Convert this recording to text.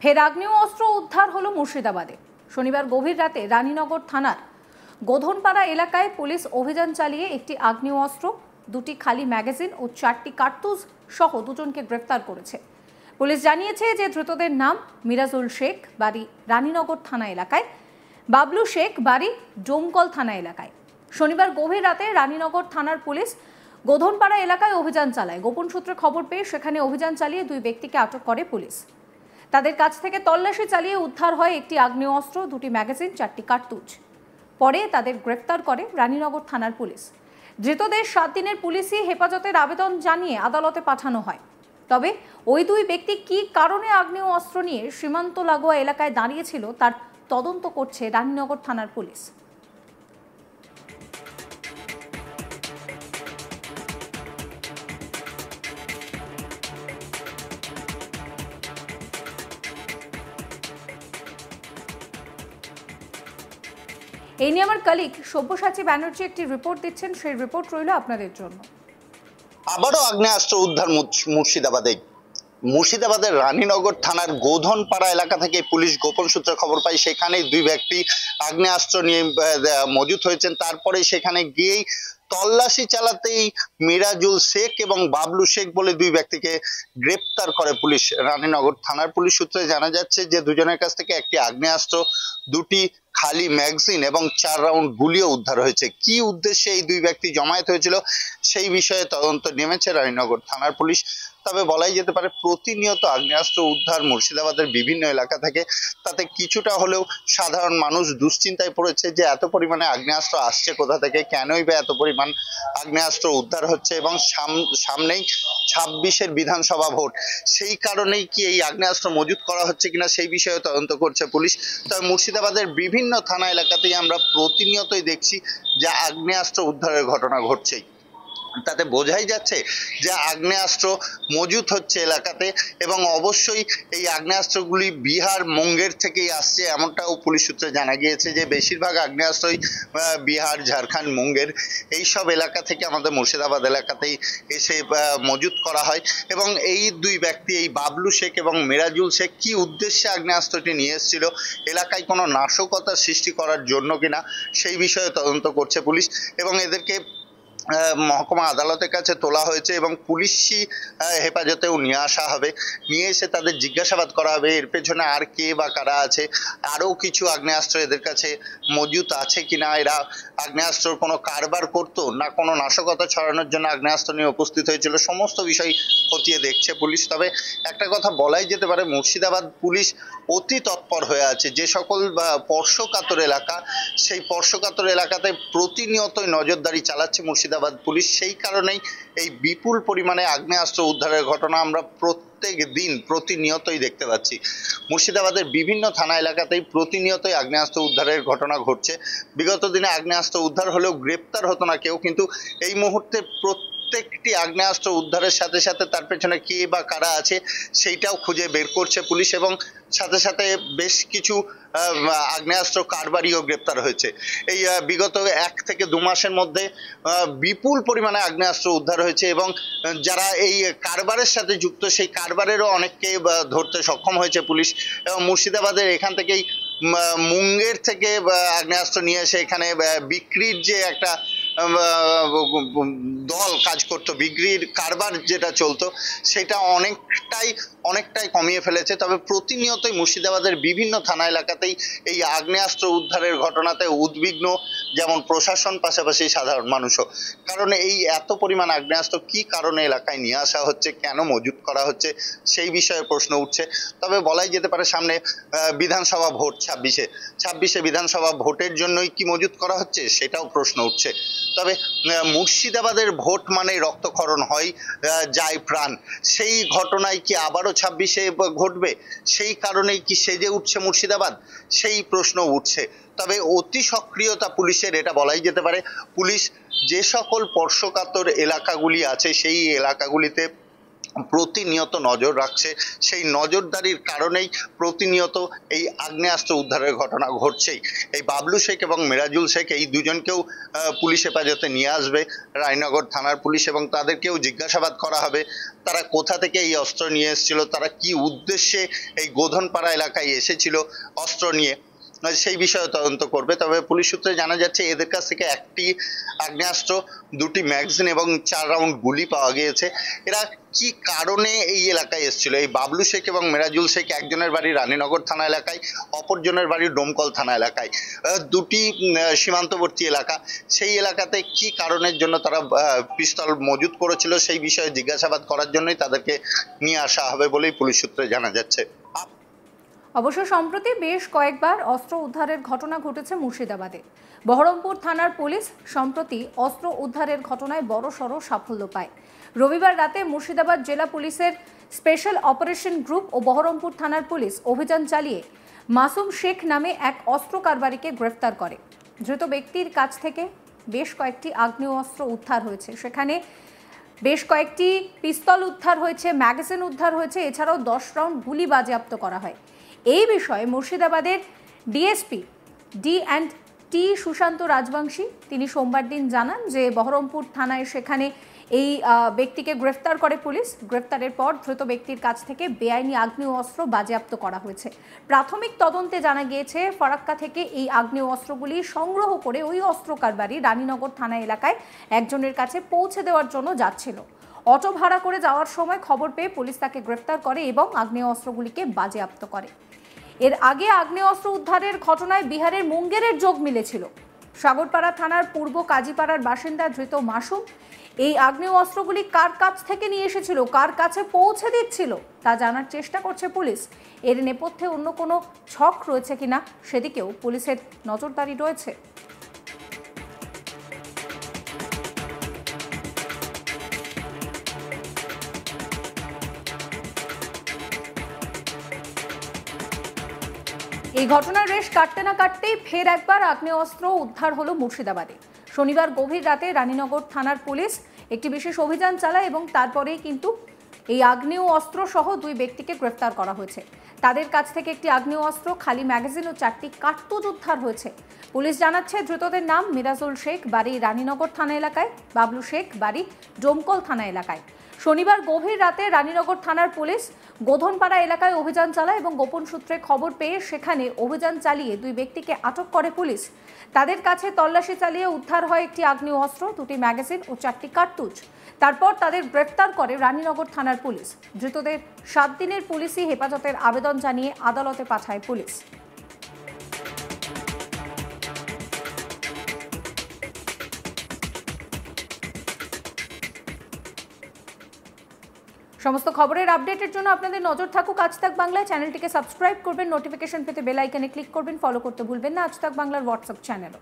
ফের আগ্নেয়াস্ত্র উদ্ধার হলো মুর্শিদাবাদে। শনিবার গভীর রাতে রানীনগর থানার গোধনপাড়া এলাকায় পুলিশ অভিযান চালিয়ে একটি আগ্নেয়াস্ত্র, দুটি খালি ম্যাগাজিন ও 4টি কার্তুজ সহ দুজনকে গ্রেফতার করেছে। পুলিশ জানিয়েছে যে ধৃতদের নাম মিরাজুল শেখ, বাড়ি রানীনগর থানা এলাকায়, বাবলু শেখ, বাড়ি ডোমকল থানা এলাকায়। শনিবার গভীর রাতে রানীনগর থানার পুলিশ গোধনপাড়া এলাকায় অভিযান চালায়। গোপন সূত্রে খবর পেয়ে সেখানে অভিযান চালিয়ে 2 ব্যক্তিকে আটক করে পুলিশ। তাদের কাছ থেকে তল্লাশি চালিয়ে উদ্ধার হয় একটি আগ্নেয়াস্ত্র, 2টি ম্যাগাজিন, 4টি কার্তুজ। পরে তাদের গ্রেফতার করে রানীনগর থানার পুলিশ। ধৃতদের 7 দিনের পুলিশি হেফাজতের আবেদন জানিয়ে আদালতে পাঠানো হয়। তবে ওই 2 ব্যক্তি কী কারণে আগ্নেয়াস্ত্র নিয়ে সীমান্ত লাগোয়া এলাকায় দাঁড়িয়েছিল তার তদন্ত করছে রানীনগর থানার পুলিশ। এই নিয়ে আমার কলিগ সব্যসাচী ব্যানার্জি একটি রিপোর্ট দিচ্ছেন, সেই রিপোর্ট রইল আপনাদের জন্য। আবারও আগ্নেয়াস্ত্র উদ্ধার মুর্শিদাবাদের রানীনগর থানার গোধনপাড়া এলাকা থেকে পুলিশ গোপন সূত্রে খবর পায় সেখানেই 2 ব্যক্তি আগ্নেয়াস্ত্র নিয়ে মজুত হয়েছেন। তারপরে সেখানে গিয়েই তল্লাশি চালাতেই মিরাজুল শেখ এবং বাবলু শেখ বলে 2 ব্যক্তিকে গ্রেপ্তার করে পুলিশ। রানীনগর থানার পুলিশ সূত্রে জানা যাচ্ছে যে দুজনের কাছ থেকে একটি আগ্নেয়াস্ত্র, 2টি খালি ম্যাগাজিন এবং 4 রাউন্ড গুলিও উদ্ধার হয়েছে। কি উদ্দেশ্যে এই 2 ব্যক্তি জমায়েত হয়েছিল সেই বিষয়ে তদন্ত নেমেছে রানীনগর থানার পুলিশ। তবে বলাই যেতে পারে প্রতিনিয়ত আগ্নেয়াস্ত্র উদ্ধার মুর্শিদাবাদের বিভিন্ন এলাকা থেকে, তাতে কিছুটা হলেও সাধারণ মানুষ দুশ্চিন্তায় পড়েছে যে এত পরিমাণে আগ্নেয়াস্ত্র আসছে কোথা থেকে, কেনই বা এত পরিমাণ আগ্নেয়াস্ত্র উদ্ধার হচ্ছে, এবং সামনেই 26-এর বিধানসভা ভোট, সেই কারণেই কি এই আগ্নেয়াস্ত্র মজুত করা হচ্ছে কিনা সেই বিষয়ে তদন্ত করছে পুলিশ। তবে মুর্শিদাবাদের বিভিন্ন থানা এলাকাতেই আমরা প্রতিনিয়তই দেখছি যে আগ্নেয়াস্ত্র উদ্ধারের ঘটনা ঘটছেই। তাতে বোঝাই যাচ্ছে যে আগ্নেয়াস্ত্র মজুত হচ্ছে এলাকাতে, এবং অবশ্যই এই আগ্নেয়াস্ত্রগুলি বিহার, মুঙ্গের থেকেই আসছে এমনটাও পুলিশ সূত্রে জানা গিয়েছে যে বেশিরভাগ আগ্নেয়াস্ত্রই বিহার, ঝাড়খণ্ড, মুঙ্গের এইসব এলাকা থেকে আমাদের মুর্শিদাবাদ এলাকাতেই এসে মজুত করা হয়। এবং এই 2 ব্যক্তি, এই বাবলু শেখ এবং মিরাজুল শেখ, কি উদ্দেশ্যে আগ্নেয়াস্ত্রটি নিয়ে এসেছিল, এলাকায় কোনো নাশকতার সৃষ্টি করার জন্য কিনা সেই বিষয়ে তদন্ত করছে পুলিশ, এবং এদেরকে মহকুমা আদালতের কাছে তোলা হয়েছে এবং পুলিশি হেফাজতেও নিয়ে আসা হবে। নিয়ে এসে তাদের জিজ্ঞাসাবাদ করা হবে এর পেছনে আর কে বা কারা আছে, আরও কিছু আগ্নেয়াস্ত্র এদের কাছে মজুত আছে কিনা, এরা আগ্নেয়াস্ত্রর কোনো কারবার করতো না কোনো নাশকতা ছড়ানোর জন্য আগ্নেয়াস্ত্র নিয়ে উপস্থিত হয়েছিল, সমস্ত বিষয় খতিয়ে দেখছে পুলিশ। তবে একটা কথা বলাই যেতে পারে, মুর্শিদাবাদ পুলিশ অতি তৎপর হয়ে আছে। যে সকল স্পর্শকাতর এলাকা, সেই স্পর্শকাতর এলাকাতে প্রতিনিয়তই নজরদারি চালাচ্ছে মুর্শিদাবাদ পুলিশ। সেই কারণেই এই বিপুল পরিমাণে আগ্নেয়াস্ত্র উদ্ধারের ঘটনা আমরা প্রত্যেক দিন প্রতিনিয়তই দেখতে পাচ্ছি। মুর্শিদাবাদের বিভিন্ন থানা এলাকাতেই প্রতিনিয়তই আগ্নেয়াস্ত্র উদ্ধারের ঘটনা ঘটছে। বিগত দিনে আগ্নেয়াস্ত্র উদ্ধার হলেও গ্রেপ্তার হতো না কেউ, কিন্তু এই মুহূর্তে প্রত্যেকটি আগ্নেয়াস্ত্র উদ্ধারের সাথে সাথে তার পেছনে কে বা কারা আছে সেইটাও খুঁজে বের করছে পুলিশ, এবং সাথে সাথে বেশ কিছু আগ্নেয়াস্ত্র কারবারিও গ্রেপ্তার হয়েছে। এই বিগত 1 থেকে 2 মাসের মধ্যে বিপুল পরিমাণে আগ্নেয়াস্ত্র উদ্ধার হয়েছে, এবং যারা এই কারবারের সাথে যুক্ত সেই কারবারেরও অনেককে ধরতে সক্ষম হয়েছে পুলিশ। এবং মুর্শিদাবাদের এখান থেকেই মুঙ্গের থেকে আগ্নেয়াস্ত্র নিয়ে এসে এখানে বিক্রির যে একটা দল কাজ করতো, বিক্রির কারবার যেটা চলতো, সেটা অনেকটাই কমিয়ে ফেলেছে। তবে প্রতিনিয়তই মুর্শিদাবাদের বিভিন্ন থানা এলাকাতেই এই আগ্নেয়াস্ত্র উদ্ধারের ঘটনাতে উদ্বিগ্ন যেমন প্রশাসন, পাশাপাশি সাধারণ মানুষও। কারণ এই এত পরিমাণ আগ্নেয়াস্ত্র কি কারণে এলাকায় নিয়ে আসা হচ্ছে, কেন মজুত করা হচ্ছে সেই বিষয়ে প্রশ্ন উঠছে। তবে বলাই যেতে পারে সামনে বিধানসভা ভোট 26-এ বিধানসভা ভোটের জন্যই কি মজুত করা হচ্ছে সেটাও প্রশ্ন উঠছে। তবে মুর্শিদাবাদের ভোট মানে রক্তক্ষরণ হয়, যায় প্রাণ, সেই ঘটনায় কি আবারও 26-এ ঘটবে, সেই কারণেই কি সেজে উঠছে মুর্শিদাবাদ, সেই প্রশ্ন উঠছে। তবে অতি সক্রিয়তা পুলিশের, এটা বলাই যেতে পারে। পুলিশ যে সকল স্পর্শকাতর এলাকাগুলি আছে সেই এলাকাগুলিতে প্রতিনিয়ত নজর রাখছে। সেই নজরদারির কারণেই প্রতিনিয়ত এই আগ্নেয়াস্ত্র উদ্ধারের ঘটনা ঘটছেই। এই বাবলু শেখ এবং মিরাজুল শেখ এই দুজনকেও পুলিশ হেফাজতে নিয়ে আসবে রায়নগর থানার পুলিশ, এবং তাদেরকেও জিজ্ঞাসাবাদ করা হবে তারা কোথা থেকে এই অস্ত্র নিয়ে এসেছিল, তারা কি উদ্দেশ্যে এই গোধনপাড়া এলাকায় এসেছিল অস্ত্র নিয়ে, সেই বিষয়ে তদন্ত করবে। তবে পুলিশ সূত্রে জানা যাচ্ছে এদের কাছ থেকে একটি আগ্নেয়াস্ত্র, 2টি ম্যাগাজিন এবং 4 রাউন্ড গুলি পাওয়া গিয়েছে। এরা কি কারণে এই এলাকায় এসেছিল? এই বাবলু শেখ এবং মিরাজুল শেখ একজনের বাড়ি রানীনগর থানা এলাকায়, অপরজনের বাড়ি ডোমকল থানা এলাকায়, দুটি সীমান্তবর্তী এলাকা। সেই এলাকাতে কি কারণের জন্য তারা পিস্তল মজুত করেছিল সেই বিষয়ে জিজ্ঞাসাবাদ করার জন্যই তাদেরকে নিয়ে আসা হবে বলেই পুলিশ সূত্রে জানা যাচ্ছে। অবশ্য সম্প্রতি বেশ কয়েকবার অস্ত্র উদ্ধারের ঘটনা ঘটেছে মুর্শিদাবাদে। বহরমপুর থানার পুলিশ সম্প্রতি অস্ত্র উদ্ধারের ঘটনায় বড়সড় সাফল্য পায়। রবিবার রাতে মুর্শিদাবাদ জেলা পুলিশের স্পেশাল অপারেশন গ্রুপ ও বহরমপুর থানার পুলিশ অভিযান চালিয়ে মাসুম শেখ নামে এক অস্ত্র কারবারিকে গ্রেফতার করে। ধৃত ব্যক্তির কাছ থেকে বেশ কয়েকটি আগ্নেয়াস্ত্র উদ্ধার হয়েছে। সেখানে বেশ কয়েকটি পিস্তল উদ্ধার হয়েছে, ম্যাগাজিন উদ্ধার হয়েছে, এছাড়াও 10 রাউন্ড গুলি বাজেয়াপ্ত করা হয়। এই বিষয়ে মুর্শিদাবাদের ডিএসপি ডি&টি সুশান্ত রাজবংশী তিনি সোমবার দিন জানান যে বহরমপুর থানায় সেখানে এই ব্যক্তিকে গ্রেফতার করে পুলিশ। গ্রেফতারের পর ধৃত ব্যক্তির কাছ থেকে বেআইনি আগ্নেয়াস্ত্র বাজেয়াপ্ত করা হয়েছে। প্রাথমিক তদন্তে জানা গিয়েছে ফারাক্কা থেকে এই আগ্নেয়াস্ত্রগুলি সংগ্রহ করে ওই অস্ত্র কারবারি রানীনগর থানা এলাকায় একজনের কাছে পৌঁছে দেওয়ার জন্য যাচ্ছিল। অটো ভাড়া করে যাওয়ার সময় খবর পেয়ে পুলিশ তাকে গ্রেফতার করে এবং আগ্নেয়াস্ত্রগুলিকে বাজেয়াপ্ত করে। এর আগে আগ্নেয়াস্ত্র উদ্ধারের ঘটনায় বিহারের মুঙ্গেরের যোগ মিলেছিল। সাগরপাড়া থানার পূর্ব কাজীপাড়ার বাসিন্দা ধৃত মাসুম এই আগ্নেয়াস্ত্রগুলি কার কাছ থেকে নিয়ে এসেছিল, কার কাছে পৌঁছে দিচ্ছিল তা জানার চেষ্টা করছে পুলিশ। এর নেপথ্যে অন্য কোনো ছক রয়েছে কিনা সেদিকেও পুলিশের নজরদারি রয়েছে। এই ঘটনার রেশ কাটতে না কাটতেই ফের একবার আগ্নেয়াস্ত্র উদ্ধার হলো মুর্শিদাবাদে। শনিবার গভীর রাতে রানীনগর থানার পুলিশ একটি বিশেষ অভিযান চালায় এবং তারপরেই কিন্তু এই আগ্নেয়াস্ত্র সহ 2 ব্যক্তিকে গ্রেফতার করা হয়েছে। তাদের কাছ থেকে একটি আগ্নেয়াস্ত্র, খালি ম্যাগাজিন ও 4টি কার্তুজ উদ্ধার হয়েছে। পুলিশ জানাচ্ছে ধৃতদের নাম মিরাজুল শেখ, বাড়ি রানীনগর থানা এলাকায়, বাবলু শেখ, বাড়ি ডোমকল থানা এলাকায়। শনিবার গভীর রাতে রানীনগর থানার পুলিশ গোধনপাড়া এলাকায় অভিযান চালায় এবং গোপন সূত্রে খবর পেয়ে সেখানে অভিযান চালিয়ে 2 ব্যক্তিকে আটক করে পুলিশ। তাদের কাছে তল্লাশি চালিয়ে উদ্ধার হয় একটি আগ্নেয়াস্ত্র, 2টি ম্যাগাজিন ও 4টি কার্তুজ। তারপর তাদের গ্রেফতার করে রানীনগর থানার পুলিশ। ধৃতদের 7 দিনের পুলিশি হেফাজতের আবেদন জানিয়ে আদালতে পাঠায় পুলিশ। সমস্ত খবরের আপডেটের জন্য আপনাদের নজর থাকুক আজ তাক বাংলায়। চ্যানেলটিকে সাবস্ক্রাইব করবেন, নোটিফিকেশন পেতে বেল আইকনে ক্লিক করবেন, ফলো করতে ভুলবেন না আজ তাক বাংলার হোয়াটসঅ্যাপ চ্যানেলও।